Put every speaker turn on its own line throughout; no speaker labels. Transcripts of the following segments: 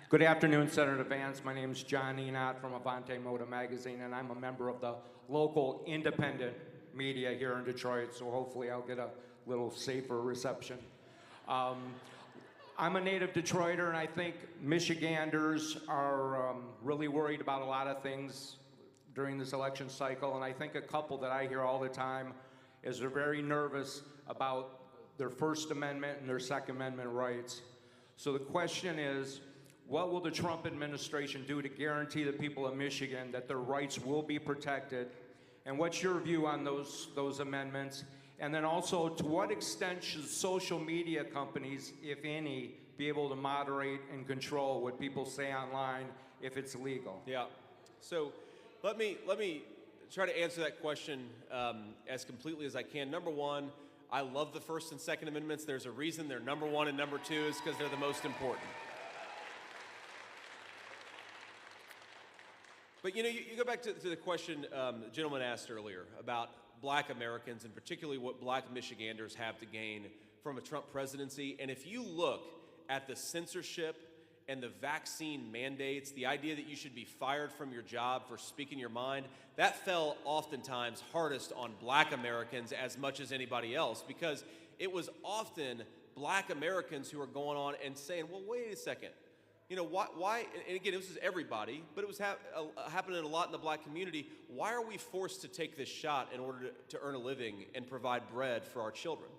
Good afternoon, Senator Vance. My name is John Enot from Avante Moda Magazine, and I'm a member of the local independent media here in Detroit, so hopefully I'll get a little safer reception. I'm a native Detroiter, and I think Michiganders are really worried about a lot of things during this election cycle, and I think a couple that I hear all the time is they're very nervous about their First Amendment and their Second Amendment rights. So the question is, what will the Trump administration do to guarantee the people of Michigan that their rights will be protected? And what's your view on those amendments? And then also, to what extent should social media companies, if any, be able to moderate and control what people say online if it's legal?
Yeah. So let me try to answer that question as completely as I can. Number one, I love the First and Second Amendments. There's a reason they're number one and number two is because they're the most important. But you know, you go back to the question the gentleman asked earlier about black Americans and particularly what black Michiganders have to gain from a Trump presidency. And if you look at the censorship and the vaccine mandates, the idea that you should be fired from your job for speaking your mind, that fell oftentimes hardest on black Americans as much as anybody else, because it was often black Americans who were going on and saying, well, wait a second. You know, why, and again, this is everybody, but it was happening a lot in the black community. Why are we forced to take this shot in order to earn a living and provide bread for our children?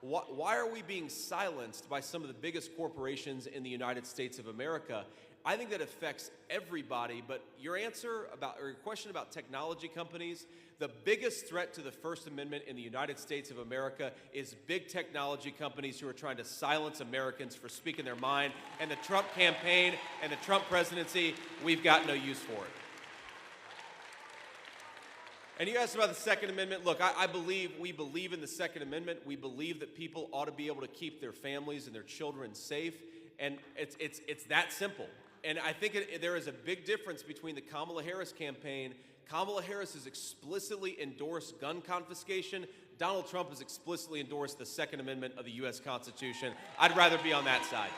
Why are we being silenced by some of the biggest corporations in the United States of America? I think that affects everybody, but your question about technology companies, the biggest threat to the First Amendment in the United States of America is big technology companies who are trying to silence Americans for speaking their mind. And the Trump campaign and the Trump presidency, we've got no use for it. And you asked about the Second Amendment. Look, we believe in the Second Amendment. We believe that people ought to be able to keep their families and their children safe. And it's that simple. And I think there is a big difference between the Kamala Harris campaign. Kamala Harris has explicitly endorsed gun confiscation. Donald Trump has explicitly endorsed the Second Amendment of the U.S. Constitution. I'd rather be on that side.